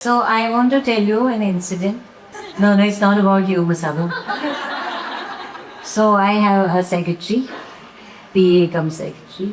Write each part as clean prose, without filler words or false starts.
So I want to tell you an incident. No, it's not about you, Musabu. So I have a secretary, PA cum secretary.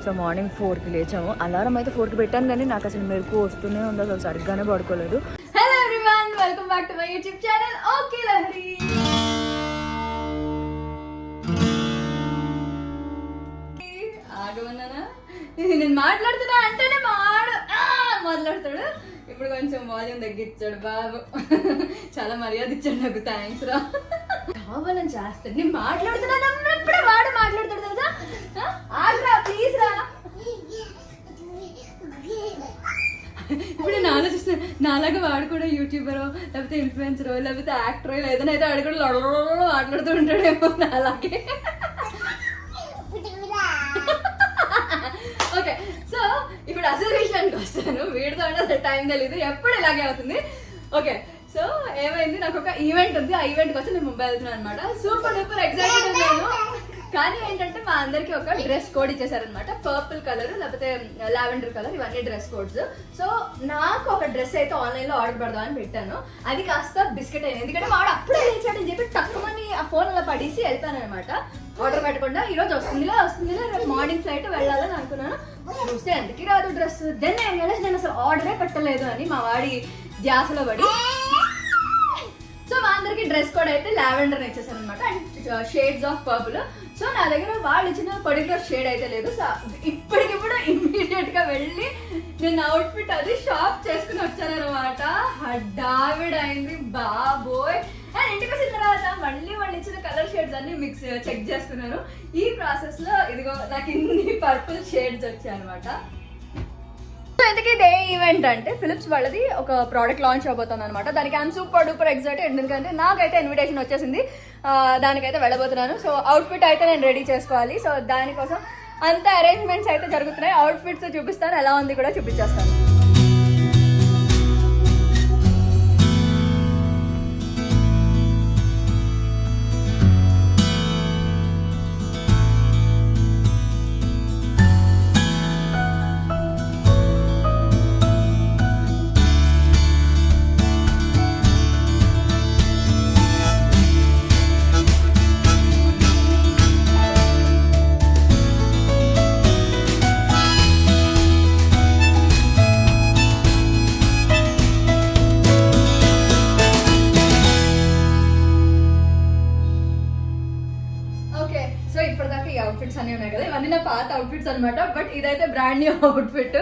So morning 4కి లేచాము. Alarm అయితే 4కి పెట్టాను, కానీ నాకు అసలు మెరుపు వస్తూనే ఉంది, అసలు సరిగ్గానే పడుకోలేదు. Hello everyone, welcome back to my YouTube channel okay Lahari. ఆగమన్నానా? నేను మాట్లాడుతున్నా అంటేనే మాట్లాడతాడు. ఇప్పుడు కొంచెం వాల్యూమ్ తగ్గించాడు బాబు. చాలా మర్యాద ఇచ్చాడు నాకు, థ్యాంక్స్ రా. కావాలని చేస్తాడు, నేను మాట్లాడుతున్నా అప్పుడే వాడు మాట్లాడతాడు తెలుసా. ఆగ్రా ప్లీజ్ రా. ఇప్పుడు నేను ఆలోచిస్తున్నా, నాలాగా వాడు కూడా యూట్యూబరో లేకపోతే ఇన్ఫ్లుయెన్సరో లేకపోతే యాక్టరో ఏదైనా అయితే వాడు కూడా మాట్లాడుతూ ఉంటాడేమో నాలాగే. ఓకే, సో ఇప్పుడు అసలు విషయానికి వస్తాను. వీడితో అంటే టైం తెలీదు, ఎప్పుడు ఇలాగే అవుతుంది. ఓకే, సో ఏమైంది, నాకు ఒక ఈవెంట్ ఉంది. ఆ ఈవెంట్ కోసం నేను ముంబై వెళ్తున్నాను అనమాట. సూపర్ డూపర్ ఎక్సైటెడ్ ఉన్నాను. కానీ ఏంటంటే మా అందరికి ఒక డ్రెస్ కోడ్ ఇచ్చేసారనమాట. పర్పుల్ కలర్ లేకపోతే లావెండర్ కలర్, ఇవన్నీ డ్రెస్ కోడ్స్. సో నాకు ఒక డ్రెస్ అయితే ఆన్లైన్లో ఆర్డర్ పెడదామని పెట్టాను. అది కాస్త బిస్కెట్ అయింది, ఎందుకంటే వాడు అప్పుడే లేచాడని చెప్పి తక్కువని ఆ ఫోన్ అలా పడేసి వెళ్తాను అనమాట. ఆర్డర్ పెట్టకుండా ఈరోజు వస్తుందిలే రేపు మార్నింగ్ ఫ్లైట్ వెళ్ళాలని అనుకున్నాను. చూస్తే ఎందుకు రాదు డ్రెస్. దెన్ నేను అసలు ఆర్డరే పెట్టలేదు అని మా వాడి ధ్యాసలో పడి. సో మా అందరికి డ్రెస్ కోడ్ అయితే లావెండర్ ఇచ్చేసారు అనమాట, and shades of purple. So నా దగ్గర వాళ్ళు ఇచ్చిన పర్టికులర్ షేడ్ అయితే లేదు. సో ఇప్పటికిప్పుడు ఇమ్మీడియట్ గా వెళ్ళి నేను అవుట్ఫిట్ అది షాప్ చేసుకుని వచ్చానమాట. హడావిడ్ అయింది బాబోయ్. అండ్ ఇంటికి వచ్చిన తర్వాత మళ్ళీ వాళ్ళు ఇచ్చిన కలర్ షేడ్స్ అన్ని మిక్స్ చెక్ చేసుకున్నాను. ఈ ప్రాసెస్ లో ఇదిగో నాకు ఇన్ని పర్పుల్ షేడ్స్ వచ్చాయి అనమాట. సో ఇంతకీ ఇదే ఈవెంట్ అంటే ఫిలిప్స్ వాళ్ళది ఒక ప్రోడక్ట్ లాంచ్ అవబోతుంది అనమాట. దానికి ఐఎమ్ సూపర్ డూపర్ ఎక్సైటెడ్, ఎందుకంటే నాకైతే ఇన్విటేషన్ వచ్చేసింది. దానికైతే వెళ్ళబోతున్నాను. సో అవుట్ఫిట్ అయితే నేను రెడీ చేసుకోవాలి. సో దానికోసం అంత అరేంజ్మెంట్స్ అయితే జరుగుతున్నాయి. అవుట్ఫిట్స్ చూపిస్తాను, ఎలా ఉంది కూడా చూపించేస్తాను. అవుట్ఫిట్స్ అన్నీ ఉన్నాయి కదా, ఇవన్నీ నా పాత అవుట్ఫిట్స్ అనమాట. బట్ ఇదైతే brand new outfit.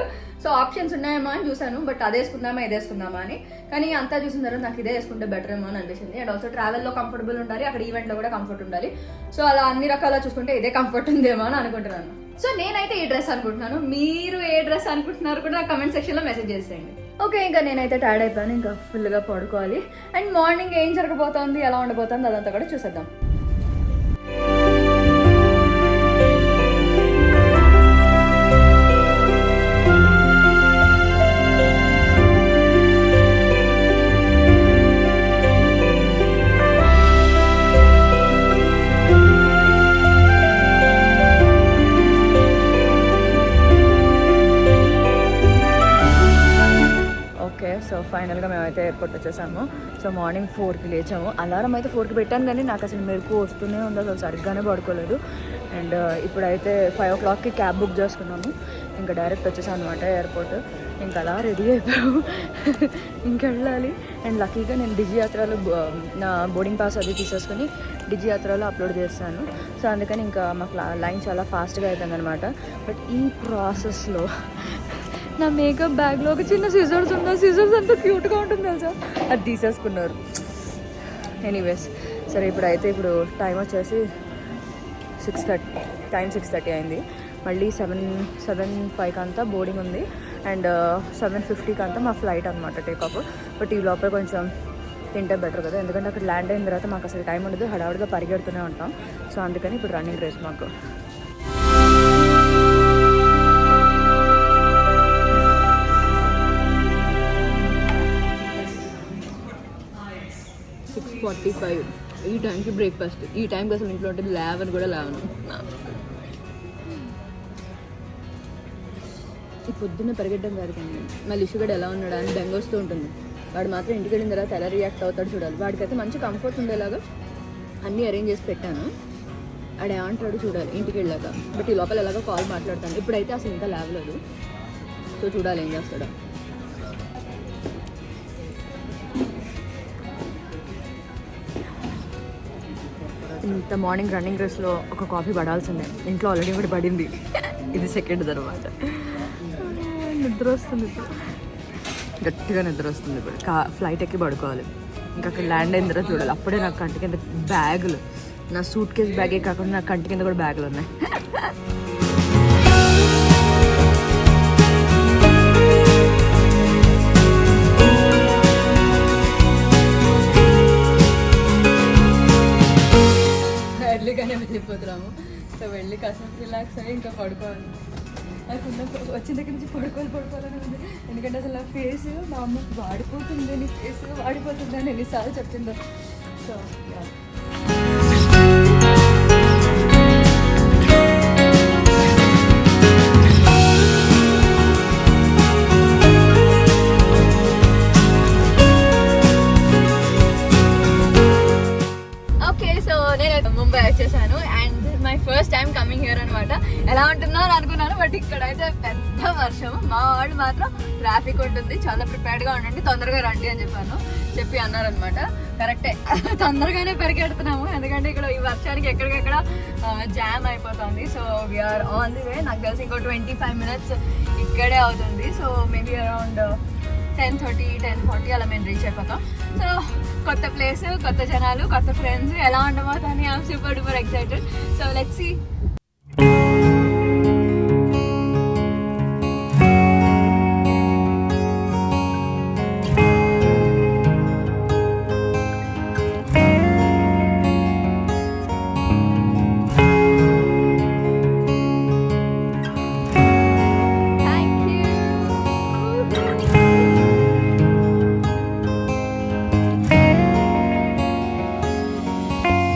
So options ఉన్నాయేమో అని చూసాను, బట్ అదే వేసుకుందామా ఇదే వేసుకుందామా అని. కానీ అంతా చూసిన తర్వాత నాకు ఇదే వేసుకుంటే బెటర్ ఏమో అని అనిపించింది. అండ్ ఆల్సో ట్రావెల్లో కంఫర్టబుల్ ఉండాలి, అక్కడ ఈవెంట్లో కూడా కంఫర్ట్ ఉండాలి. సో అలా అన్ని రకాల చూసుకుంటే ఇదే కంఫర్ట్ ఉందేమో అని అనుకుంటున్నాను. సో నేనైతే ఈ డ్రెస్ అనుకుంటున్నాను. మీరు ఏ డ్రెస్ అనుకుంటున్నారు కూడా నాకు కమెంట్ సెక్షన్లో మెసేజ్ చేసేయండి. ఓకే, ఇంకా నేనైతే టైర్డ్ అయిపోయాను, ఇంకా ఫుల్గా పడుకోవాలి. అండ్ మార్నింగ్ ఏం జరగబోతోంది, ఎలా ఉండబోతుంది అదంతా కూడా చూసేద్దాం. సో ఫైనల్గా మేమైతే ఎయిర్పోర్ట్ వచ్చేసాము. సో మార్నింగ్ 4కి లేచాము. అలారం అయితే 4కి పెట్టాను, కానీ నాకు అసలు మెరుపు వస్తూనే ఉంది, అసలు సరిగ్గానే పడుకోలేదు. అండ్ ఇప్పుడైతే 5 o'clockకి క్యాబ్ బుక్ చేసుకున్నాము. ఇంకా డైరెక్ట్ వచ్చేసాం అనమాట ఎయిర్పోర్ట్. ఇంకా అలా రెడీ అయిపోయాము, ఇంకెళ్ళాలి. అండ్ లక్కీగా నేను డిజి యాత్రలో నా బోర్డింగ్ పాస్ అది తీసేసుకొని డిజి యాత్రలో అప్లోడ్ చేస్తాను. సో అందుకని ఇంకా మాకు లైన్ చాలా ఫాస్ట్గా అవుతుంది అనమాట. బట్ ఈ ప్రాసెస్లో నా మేకప్ బ్యాగ్లో ఒక చిన్న సిజర్స్ ఉన్నాయి. సిజర్స్ అంతా క్యూట్గా ఉంటుంది తెలుసా, అది తీసేసుకున్నారు. ఎనీవేస్ సరే, ఇప్పుడు టైం వచ్చేసి 6:30 అయింది. మళ్ళీ 7:05 అంతా బోర్డింగ్ ఉంది. అండ్ 7:50 అంతా మా ఫ్లైట్ అనమాట టేక్ ఆఫ్. బట్ ఈ లోపల కొంచెం తింటే బెటర్ కదా, ఎందుకంటే అక్కడ ల్యాండ్ అయిన తర్వాత మాకు అసలు టైం ఉండదు, హడావుడిగా పరిగెడుతూనే ఉంటాం. సో అందుకని ఇప్పుడు రన్నింగ్ రేస్ మాకు. ఈ టైంకి బ్రేక్ఫాస్ట్, ఈ టైంకి అసలు ఇంట్లో ఉంటుంది లేవని కూడా లేవను. ఈ పొద్దున్న పరిగెట్టడం కాదు కానీ మళ్ళీ ఇష్యూగడ్ ఎలా ఉన్నాడా అని బెంగ వస్తూ ఉంటుంది. వాడు మాత్రం ఇంటికి వెళ్ళిన తర్వాత ఎలా రియాక్ట్ అవుతాడు చూడాలి. వాడికైతే మంచి కంఫర్ట్ ఉండేలాగా అన్నీ అరేంజ్ చేసి పెట్టాను. ఆడు ఏమంటాడు చూడాలి ఇంటికి వెళ్ళాక. బట్ ఈ లోపల ఎలాగో కాల్ మాట్లాడతాను. ఇప్పుడైతే అసలు ఇంకా లేవలేదు, సో చూడాలి ఏం చేస్తాడా. ఇంత మార్నింగ్ రన్నింగ్ రేస్లో ఒక కాఫీ పడాల్సిందే. ఇంట్లో ఆల్రెడీ ఒకటి పడింది, ఇది సెకండ్ తర్వాత. నిద్ర వస్తుంది ఇప్పుడు, గట్టిగా నిద్ర వస్తుంది ఇప్పుడు. ఫ్లైట్ ఎక్కి పడుకోవాలి. ఇంకా అక్కడ ల్యాండ్ అయిన తర్వాత చూడాలి. అప్పుడే నాకు కంటి కింద బ్యాగులు, నా సూట్ కేస్ బ్యాగే కాకుండా నా కంటి కింద కూడా బ్యాగులు ఉన్నాయి. ఎర్లీగానే వెళ్ళిపోతున్నాము. సో వెళ్ళి కాసేపు రిలాక్స్ అయ్యి ఇంకా పడుకోవాలి. నాకు వచ్చిన దగ్గర నుంచి పడుకోవాలని ఉంది. ఎందుకంటే అసలు నా ఫేస్ మా అమ్మకి వాడిపోతుంది, నీ ఫేస్ వాడిపోతుంది అని ఎన్నిసార్లు చెప్తుందో. సో నేను ముంబై వచ్చేసాను and my first time coming here అనమాట. ఎలా ఉంటుందో అని అనుకున్నాను, బట్ ఇక్కడైతే పెద్ద వర్షం. మా వాళ్ళు మాత్రం ట్రాఫిక్ ఉంటుంది, చాలా ప్రిపేర్డ్గా ఉండండి, తొందరగా రండి అని చెప్పి అన్నారనమాట. కరెక్టే, తొందరగానే పరిగెడుతున్నాము ఎందుకంటే ఇక్కడ ఈ వర్షానికి ఎక్కడికెక్కడ జామ్ అయిపోతుంది. So we're on the way. నాకు తెలిసి ఇంకో 25 minutes ఇక్కడే అవుతుంది. సో మేబీ అరౌండ్ 10:30, 10:40 అలా మేము రీచ్ అయిపోతాం. సో కొత్త ప్లేస్, కొత్త జనాలు, కొత్త ఫ్రెండ్స్, ఎలా ఉండబోతుంది. I'm super duper excited. So let's see.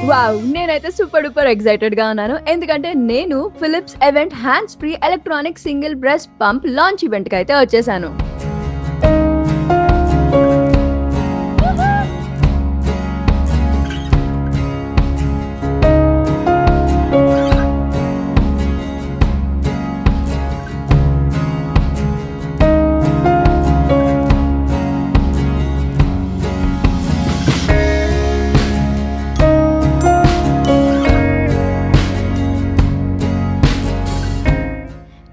Wow, నేనైతే సూపర్ డూపర్ ఎక్సైటెడ్గా ఉన్నాను. ఎందుకంటే నేను Philips event hands free electronic single breast pump launch ఈవెంట్కి అయితే వచ్చేసాను.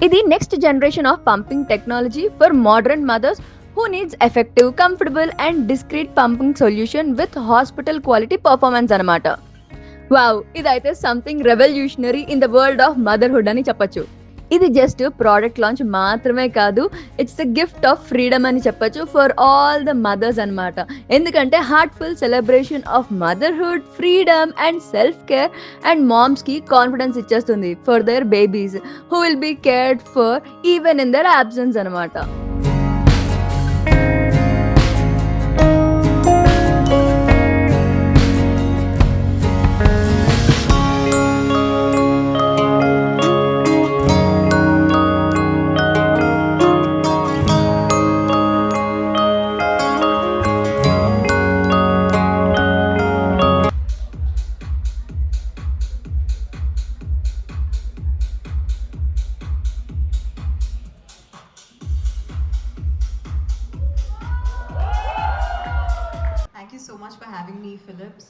ఇది next generation of pumping technology for modern mothers who needs effective, comfortable and discreet pumping solution with hospital quality performance అనమాట. Wow, ఇదైతే something revolutionary in the world of motherhood అని చెప్పొచ్చు. ఇది just product launch మాత్రమే కాదు, it's the gift of freedom అని చెప్పొచ్చు for all the mothers అనమాట. ఎందుకంటే heartful celebration of motherhood, freedom and self care and moms కి కాన్ఫిడెన్స్ ఇచ్చేస్తుంది for their babies who will be cared for even in their absence అనమాట. Thank you so much for having me, Philips.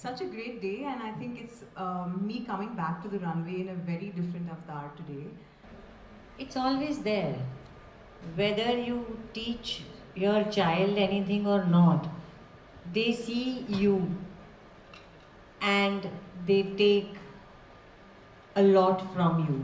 Such a great day, and I think it's me coming back to the runway in a very different avatar today. It's always there. Whether you teach your child anything or not, they see you and they take a lot from you.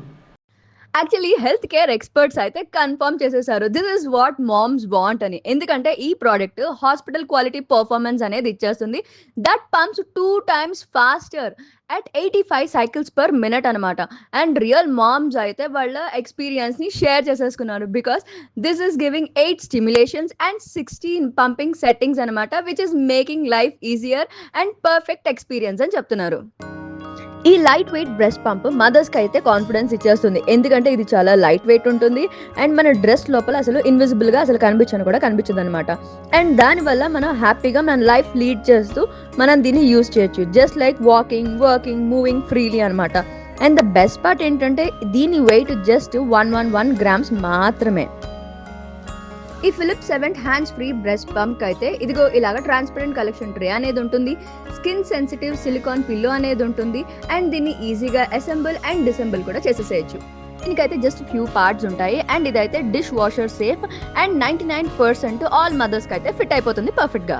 Actually health care experts అయితే confirm చేసేసారు this is what moms want అని. ఎందుకంటే ఈ product hospital quality performance అనేది ఇచ్చేస్తుంది. That pumps 2 times faster at 85 cycles per minute అనమాట. And real moms అయితే వాళ్ళ ఎక్స్పీరియన్స్ ని షేర్ చేసేసుకున్నారు because this is giving 8 stimulations and 16 pumping settings అనమాట, which is making life easier and perfect experience అని చెప్తున్నారు. ఈ లైట్ వెయిట్ బ్రెస్ట్ పంప్ మదర్స్కి అయితే కాన్ఫిడెన్స్ ఇచ్చేస్తుంది. ఎందుకంటే ఇది చాలా లైట్ వెయిట్ ఉంటుంది అండ్ మన డ్రెస్ లోపల అసలు ఇన్విజిబుల్గా అసలు కనిపించదు అనమాట. అండ్ దానివల్ల మనం హ్యాపీగా మన లైఫ్ లీడ్ చేస్తూ మనం దీన్ని యూజ్ చేయొచ్చు, just like walking, working, moving freely అనమాట. అండ్ ద బెస్ట్ పార్ట్ ఏంటంటే దీని వెయిట్ జస్ట్ 111 grams మాత్రమే. ఈ Philips 7 hands free breast pump అయితే ఇదిగో ఇలాగ ట్రాన్స్పరెంట్ కలెక్షన్ ట్రే అనేది ఉంటుంది, స్కిన్ సెన్సిటివ్ సిలికాన్ పిల్లో అనేది ఉంటుంది అండ్ దీన్ని ఈజీగా అసెంబుల్ అండ్ డిసెంబుల్ కూడా చేసేసేయచ్చు. దీనికైతే జస్ట్ ఫ్యూ పార్ట్స్ ఉంటాయి అండ్ ఇదైతే dish washer safe and 99% all మదర్స్కి అయితే ఫిట్ అయిపోతుంది పర్ఫెక్ట్గా.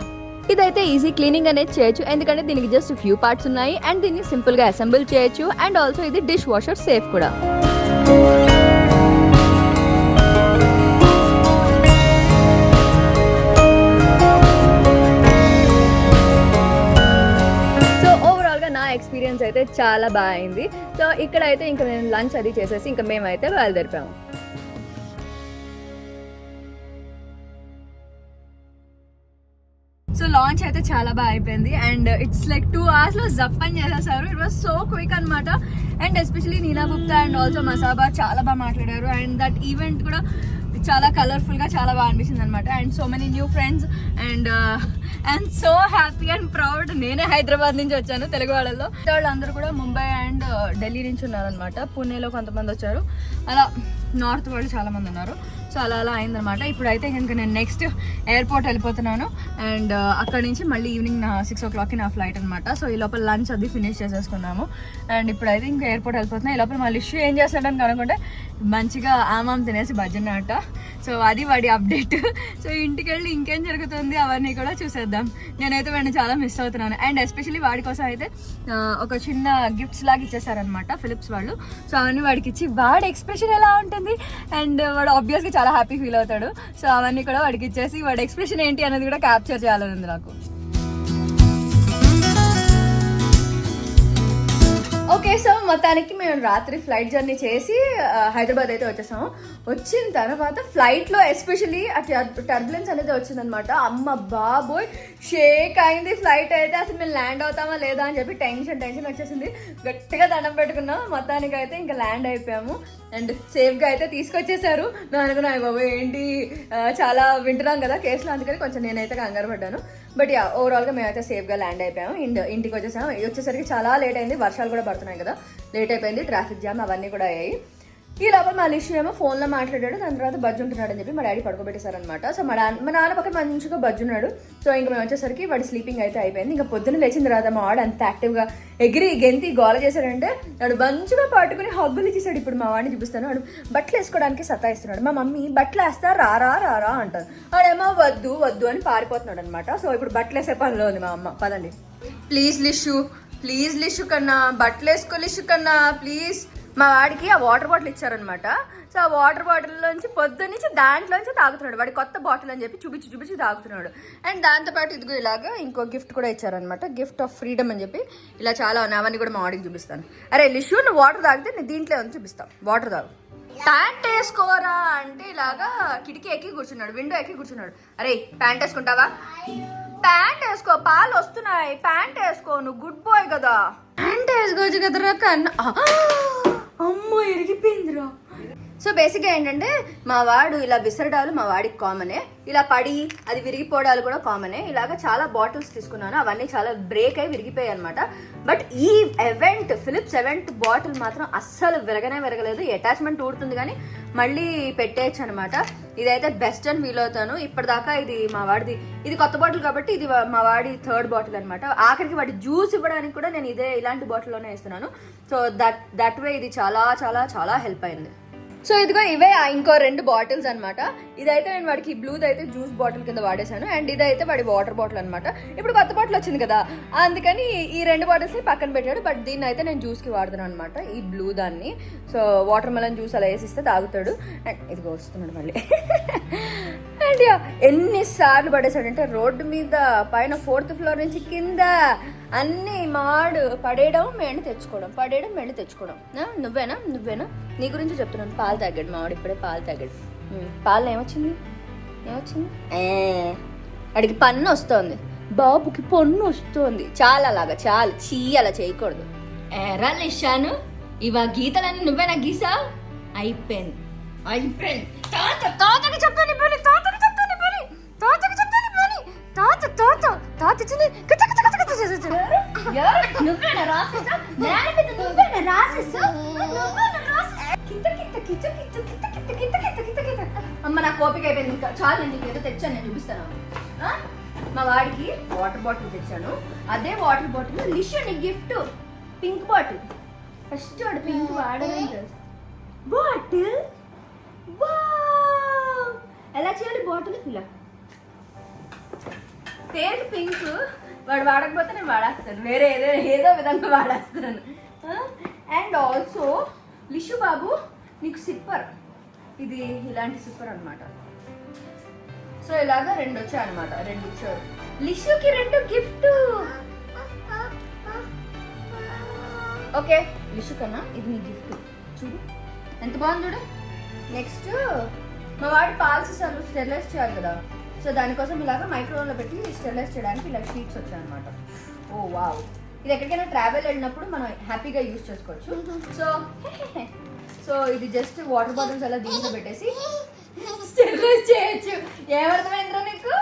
ఇదైతే ఈజీ క్లీనింగ్ అనేది చేయొచ్చు ఎందుకంటే దీనికి జస్ట్ ఫ్యూ పార్ట్స్ ఉన్నాయి అండ్ దీన్ని సింపుల్గా అసెంబుల్ చేయొచ్చు అండ్ ఆల్సో ఇది డిష్ వాషర్ సేఫ్ కూడా. ఎక్స్పీరియన్స్ అయితే చాలా బాగా అయింది. సో ఇక్కడ అయితే ఇంకా మేము లంచ్ అది చేసేసి ఇంకా మేమైతే బయలుదేరిపాము. సో లాంచ్ అయితే చాలా బాగా అయిపోయింది అండ్ ఇట్స్ లైక్ 2 hours లో జప్పని చేసేసారు. ఇట్ వాస్ సో క్విక్ అనమాట. And especially Neela Gupta and also Masaba చాలా బాగా మాట్లాడారు అండ్ దట్ ఈవెంట్ కూడా చాలా కలర్ఫుల్ గా చాలా బాగా అనిపించింది అనమాట. And so many new friends and I'm so happy and proud. నేనే హైదరాబాద్ నుంచి వచ్చాను, తెలుగు వాళ్ళలో. వాళ్ళందరూ కూడా ముంబై అండ్ ఢిల్లీ నుంచి ఉన్నారనమాట. పూణేలో కొంతమంది వచ్చారు, అలా నార్త్ వాళ్ళు చాలా మంది ఉన్నారు. సో అలా అయిందనమాట. ఇప్పుడైతే కనుక నేను నెక్స్ట్ ఎయిర్పోర్ట్ వెళ్ళిపోతున్నాను అండ్ అక్కడ నుంచి మళ్ళీ ఈవినింగ్ 6 o'clockకి నా ఫ్లైట్ అనమాట. సో ఈ లోపల లంచ్ అది ఫినిష్ చేసేసుకున్నాము అండ్ ఇప్పుడైతే ఇంకా ఎయిర్పోర్ట్ వెళ్ళిపోతున్నా. ఈ లోపల మళ్ళీ ఇష్యూ ఏం చేస్తాడని కనుకుంటే మంచిగా ఆమాం తినేసి భజనట. సో అది వాడి అప్డేట్. సో ఇంటికి వెళ్ళి ఇంకేం జరుగుతుంది అవన్నీ కూడా చూసేద్దాం. నేనైతే వాడిని చాలా మిస్ అవుతున్నాను అండ్ ఎస్పెషల్లీ వాడి కోసం అయితే ఒక చిన్న గిఫ్ట్స్ లాగా ఇచ్చేసారనమాట ఫిలిప్స్ వాళ్ళు. సో అవన్నీ వాడికి ఇచ్చి వాడి ఎక్స్ప్రెషన్ ఎలా ఉంటుంది అండ్ వాడు ఆబ్వియస్గా చాలా హ్యాపీ ఫీల్ అవుతాడు. సో అవన్నీ కూడా వాడికి ఇచ్చేసి వాడి ఎక్స్ప్రెషన్ ఏంటి అనేది కూడా క్యాప్చర్ చేయాలని ఉంది నాకు. ఓకే, సో మొత్తానికి మేము రాత్రి ఫ్లైట్ జర్నీ చేసి హైదరాబాద్ అయితే వచ్చేసాము. వచ్చిన తర్వాత ఫ్లైట్లో ఎస్పెషల్లీ టర్బులెన్స్ అనేది వచ్చిందనమాట. అమ్మ బాబోయ్ షేక్ అయింది ఫ్లైట్ అయితే. అసలు మేము ల్యాండ్ అవుతామా లేదా అని చెప్పి టెన్షన్ వచ్చేసింది. గట్టిగా దండం పెట్టుకున్నాం. మొత్తానికి అయితే ఇంకా ల్యాండ్ అయిపోయాము అండ్ సేఫ్గా అయితే తీసుకొచ్చేసారు. మేము అనుకున్నాం బాబు ఏంటి చాలా వింటున్నాం కదా కేసులో, అందుకని కొంచెం నేనైతే కంగారు పడ్డాను. బట్ యా ఓవరాల్గా మేమైతే సేఫ్గా ల్యాండ్ అయిపోయాము. ఇంటికి వచ్చేసరికి చాలా లేట్ అయింది, వర్షాలు కూడా పడుతున్నాయి కదా, లేట్ అయిపోయింది, ట్రాఫిక్ జామ్ అవన్నీ కూడా అయ్యాయి. ఈ లోపల మా లిష్యూ ఏమో ఫోన్లో మాట్లాడాడు, దాని తర్వాత బజ్జు ఉంటున్నాడు అని చెప్పి మా డాడీ పడుకోబెట్టేశారనమాట. సో మా నాన్న పక్కన మంచిగా బజ్జున్నాడు. సో ఇంకా మేము వచ్చేసరికి వాడి స్లీపింగ్ అయితే అయిపోయింది. ఇంకా పొద్దున్న లేచిన తర్వాత మా వాడు అంత యాక్టివ్గా ఎగిరి గెంతి గోల చేశాడంటే వాడు మంచిగా పట్టుకుని హగ్గులు ఇచ్చేసాడు. ఇప్పుడు మా వాడిని చూపిస్తాను. వాడు బట్టలు వేసుకోవడానికి సతాయిస్తున్నాడు. మా మమ్మీ బట్టలు వేస్తా రారా అంటారు. వాడేమో వద్దు అని పారిపోతున్నాడు అనమాట. సో ఇప్పుడు బట్టలు వేసే పనిలో ఉంది మా అమ్మ. పదండి ప్లీజ్ లిష్యూ కన్నా బట్టలు వేసుకో లిష్యూ కన్నా ప్లీజ్. మా వాడికి ఆ వాటర్ బాటిల్ ఇచ్చారనమాట. సో ఆ వాటర్ బాటిల్లోంచి పొద్దున్నుంచి దాంట్లోంచి తాగుతున్నాడు. వాడి కొత్త బాటిల్ అని చెప్పి చూపించి తాగుతున్నాడు. అండ్ దాంతోపాటు ఇదిగో ఇలాగా ఇంకో గిఫ్ట్ కూడా ఇచ్చారనమాట, గిఫ్ట్ ఆఫ్ ఫ్రీడమ్ అని చెప్పి. ఇలా చాలా ఉన్నాయి, అవన్నీ కూడా మా వాడికి చూపిస్తాను. అరే లిష్యూ నువ్వు వాటర్ తాగితే నేను దీంట్లో ఉంది చూపిస్తాను, వాటర్ తాగు. ప్యాంట్ వేసుకోరా అంటే ఇలాగా కిటికీ ఎక్కి కూర్చున్నాడు, విండో ఎక్కి కూర్చున్నాడు. అరే ప్యాంట్ వేసుకుంటావా? ప్యాంట్ వేసుకో, పాలు వస్తున్నాయి, ప్యాంట్ వేసుకో, నువ్వు గుడ్ బాయ్ కదా, ప్యాంట్ వేసుకోవచ్చు కదరా కన్నా. అమ్మో ఇరిగిపోయిందిరా. సో బేసిక్గా ఏంటంటే మా వాడు ఇలా విసరడాలు మా వాడికి కామనే, ఇలా పడి అది విరిగిపోవడాలు కూడా కామనే. ఇలాగ చాలా బాటిల్స్ తీసుకున్నాను, అవన్నీ చాలా బ్రేక్ అయి విరిగిపోయాయి అనమాట. బట్ ఈ ఫిలిప్స్ ఎవెంట్ బాటిల్ మాత్రం అస్సలు విరగలేదు. అటాచ్మెంట్ ఊడుతుంది కానీ మళ్ళీ పెట్టేయచ్చు అనమాట. ఇదైతే బెస్ట్ అని ఫీల్ అవుతాను. ఇప్పటిదాకా ఇది మా వాడిది, ఇది కొత్త బాటిల్ కాబట్టి ఇది మా వాడి 3rd బాటిల్ అనమాట. ఆఖరికి వాడి జ్యూస్ ఇవ్వడానికి కూడా నేను ఇలాంటి బాటిల్లోనే వేస్తున్నాను. సో దట్ వే ఇది చాలా చాలా చాలా హెల్ప్ అయింది. సో ఇదిగో ఇవే ఇంకో 2 బాటిల్స్ అనమాట. ఇదైతే నేను వాడికి బ్లూది అయితే జ్యూస్ బాటిల్ కింద వాడేశాను, అండ్ ఇదైతే వాడి వాటర్ బాటిల్ అనమాట. ఇప్పుడు కొత్త బాటిల్ వచ్చింది కదా, అందుకని ఈ 2 బాటిల్స్ని పక్కన పెట్టాడు. బట్ దీన్ని అయితే నేను జ్యూస్కి వాడుతున్నాను అనమాట, ఈ బ్లూ దాన్ని. సో వాటర్ మెలన్ జ్యూస్ అలా వేసిస్తే తాగుతాడు. అండ్ ఇదిగో వస్తున్నాడు మళ్ళీ. అండ్ ఎన్నిసార్లు పడేశాడంటే రోడ్డు మీద పైన 4th ఫ్లోర్ నుంచి కింద అన్నీ మాడు పడేయడం, మేండి తెచ్చుకోవడం, పడేయడం, మేండి తెచ్చుకోవడం. నువ్వేనా నీ గురించి చెప్తున్నాను. పాలు తాగాడు మావాడు, ఇప్పుడే పాలు తాగాడు. పాలు ఏమొచ్చింది అడిగి పన్ను వస్తుంది, బాబుకి పన్ను వస్తుంది. చాలా అలాగా చాలు, అలా చేయకూడదు. ఎరా లిషాను, ఇవా గీతలన్నీ నువ్వేనా గీసా? అయిపోయింది. తాతకి చెప్తాను పని, నువ్వేనా రాసేసా? అమ్మ నాకు ఓపిక అయిపోయింది, ఇంకా చాలు. నేను నీకు ఏదో తెచ్చాను, నేను చూపిస్తాను. మా వాడికి వాటర్ బాటిల్ తెచ్చాను. అదే వాటర్ బాటిల్ లిషుని గిఫ్ట్, పింక్ బాటిల్. ఫస్ట్ వాడు పింక్ వాడడం బాటిల్. ఎలా చేయాలి బాటిల్? ఇలా పేరు పింక్, వాడు వాడకపోతే నేను వాడేస్తాను, వేరే ఏదో విధంగా వాడేస్తున్నాను. అండ్ ఆల్సో లిషు బాబు నీకు సిప్పర్, ఇది ఇలాంటి సిప్పర్ అనమాట. సో ఇలాగా 2 వచ్చాయి అనమాట, 2 ఇచ్చారు లిషుకి, 2 గిఫ్ట్. ఓకే లిషు కన్నా ఇది నీ గిఫ్ట్, చూడు ఎంత బాగుంది చూడు. నెక్స్ట్ మా వాడి పాల్సిసాలు స్టెరిలైజ్ చేయాలి కదా, సో దానికోసం ఇలాగ మైక్రోవేవ్లో పెట్టి స్టెరిలైజ్ చేయడానికి ఇలా షీట్స్ వచ్చాయి అనమాట. ఓ వావ్, ఇది ఎక్కడికైనా ట్రావెల్ వెళ్ళినప్పుడు మనం హ్యాపీగా యూజ్ చేసుకోవచ్చు. సో ఇది జస్ట్ వాటర్ బాటిల్స్ అలా దీంట్లో పెట్టేసి స్టెరిలైజ్ చేయొచ్చు. ఏమర్థమైందిరా నీకు?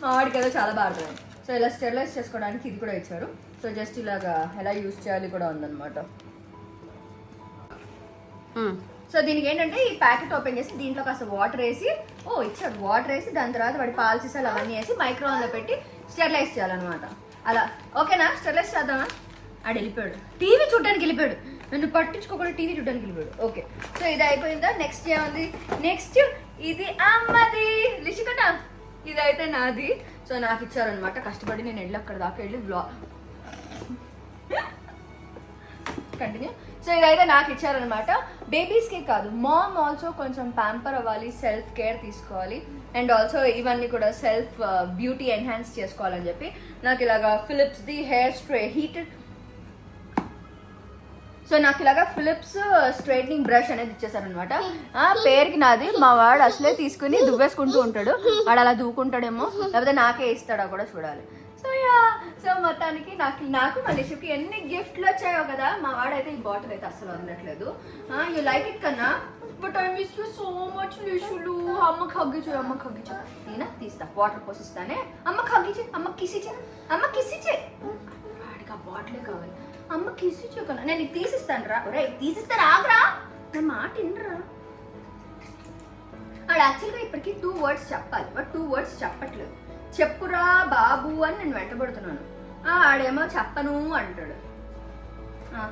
మా వాడికి ఏదో చాలా బాగా అర్థమైంది. సో ఇలా స్టెరిలైజ్ చేసుకోవడానికి ఇది కూడా ఇచ్చారు. సో జస్ట్ ఇలాగా ఎలా యూజ్ చేయాలి కూడా ఉందన్నమాట. సో దీనికి ఏంటంటే ఈ ప్యాకెట్ ఓపెన్ చేసి దీంట్లో కాస్త వాటర్ వేసి, ఇచ్చాడు వాటర్ వేసి, దాని తర్వాత వాడి పాలు సీసాలు అవన్నీ వేసి మైక్రోవేవ్లో పెట్టి స్టెరిలైజ్ చేయాలన్నమాట. అలా ఓకేనా? స్టెరిలైజ్ చేద్దామా? ఆడు వెళ్ళిపోయాడు, టీవీ చూడడానికి వెళ్ళిపోయాడు, నన్ను పట్టించుకోకుండా టీవీ చూడడానికి వెళ్ళిపోయాడు. ఓకే, సో ఇది అయిపోయిందా? నెక్స్ట్ ఏముంది? నెక్స్ట్ ఇది అమ్మది లిషికనా, ఇది అయితే నాది. సో నాకు ఇచ్చారనమాట, కష్టపడి నేను వెళ్ళి అక్కడ దాకా వెళ్ళి కంటిన్యూ. సో ఇదైతే నాకు ఇచ్చారనమాట. బేబీస్కే కాదు, మామ్ ఆల్సో కొంచెం ప్యాంపర్ అవ్వాలి, సెల్ఫ్ కేర్ తీసుకోవాలి, అండ్ ఆల్సో ఇవన్నీ కూడా సెల్ఫ్ బ్యూటీ ఎన్హాన్స్ చేసుకోవాలని చెప్పి నాకు ఇలాగా ఫిలిప్స్ది హెయిర్ హీటెడ్. సో నాకు ఇలాగా ఫిలిప్స్ స్ట్రైట్నింగ్ బ్రష్ అనేది ఇచ్చేసారనమాట. పేరుకి నాది, మా వాడు అసలే తీసుకుని దువ్వేసుకుంటూ ఉంటాడు. వాడు అలా దూకుంటాడేమో, లేకపోతే నాకే ఇస్తాడో కూడా చూడాలి. సో మొత్తానికి నాకు మా లిషుకి ఎన్ని గిఫ్ట్లు వచ్చాయో కదా. మా వాడైతే ఈ బాటిల్ అయితే అస్సలు వదలట్లేదు. యూ లైక్ ఇట్ కన్నా, but I miss you so much లిషులు. అమ్మకి హగ్గిచు నేనా తీస్తా, వాటర్ పోసిస్తానే. అమ్మకి హగ్గిచే, అమ్మకి కిసిచే. వాడికి ఆ బాటిలే కావాలి. అమ్మ కిసిచే కన్నా, నేను నీకు తీసిస్తాను రా. తీసిస్తా రాగరా, నా మాట వినరా. వాడు యాక్చువల్గా ఇప్పటికీ 2 words చెప్పాలి, బట్ 2 words చెప్పట్లేదు. చెప్పురా బాబు అని నేను వెంటబడుతున్నాను. ఆడేమో చెప్పను అంటాడు.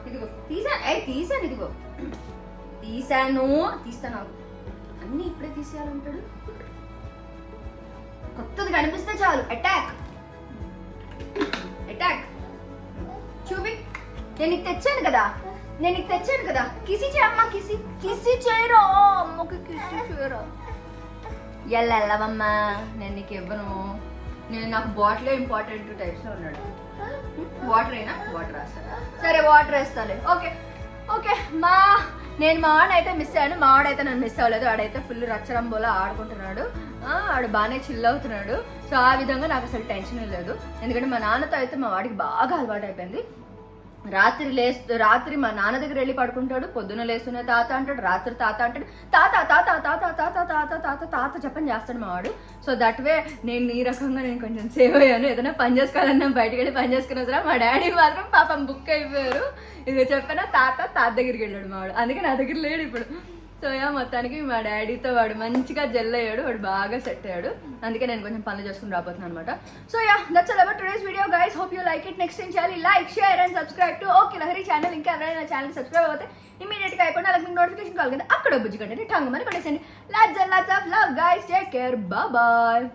ఇదిగో తీసాను, ఇదిగో తీస్తాను, అన్నీ ఇప్పుడే తీసేయాలంటాడు. కొత్తది కనిపిస్తే చాలు అటాక్. చూపి, నేను నీకు తెచ్చాను కదా, కిసి చే అమ్మ, కిసి చేయరా అమ్మకి, కిసి చేయరా. ఎల్లవమ్మా, నేను నీకు ఇవ్వను. నాకు బాటిలే ఇంపార్టెంట్ టైప్స్లో ఉన్నాడు. వాటర్ వేస్తాను, సరే వాటర్ వేస్తాను. ఓకే నేను మా వాడినైతే మిస్ అయ్యాను, మా వాడైతే నన్ను మిస్ అవ్వలేదు. ఆడైతే ఫుల్ రచ్చరంబోలా ఆడుకుంటున్నాడు, ఆడు బాగానే చిల్ అవుతున్నాడు. సో ఆ విధంగా నాకు అసలు టెన్షన్ లేదు, ఎందుకంటే మా నాన్నతో అయితే మా వాడికి బాగా అలవాటు అయిపోయింది. రాత్రి మా నాన్న దగ్గర వెళ్ళి పడుకుంటాడు, పొద్దున లేస్తూనే తాత అంటాడు, రాత్రి తాత అంటాడు. తాత చెప్పని చేస్తాడు మా వాడు. సో దట్ వే నేను ఈ రకంగా కొంచెం సేవ్ అయ్యాను. ఏదైనా పని చేసుకోవాలన్నా బయటకు వెళ్ళి పని చేసుకుని వస్తారా. మా డాడీ మాత్రం పాపం బుక్ అయిపోయారు. ఇది చెప్పినా తాత దగ్గరికి వెళ్ళాడు మా వాడు, అందుకే నా దగ్గర లేడు ఇప్పుడు. సో యా మొత్తానికి మా డాడీతో వాడు మంచిగా జెల్ అయ్యాడు, వాడు బాగా సెట్ అయ్యాడు. అందుకే నేను కొంచెం పనులు చేసుకుని రాబోతున్నాను అనమాట. So yeah that's all about today's video guys. Hope you like it. Next ఏం చేయాలి, like share and subscribe to okay Lahari channel. ఇంకా ఎవరైనా ఛానల్ సబ్స్క్రైబ్ అవుతే ఇమీడియట్గా అయిపోయినా అలాగే మీకు నోటిఫికేషన్ కావాలి కదా, అక్కడ బుజ్జి కంటే టంగ్ మరి పడేసండి. Lots and lots of love guys. Take care. Bye.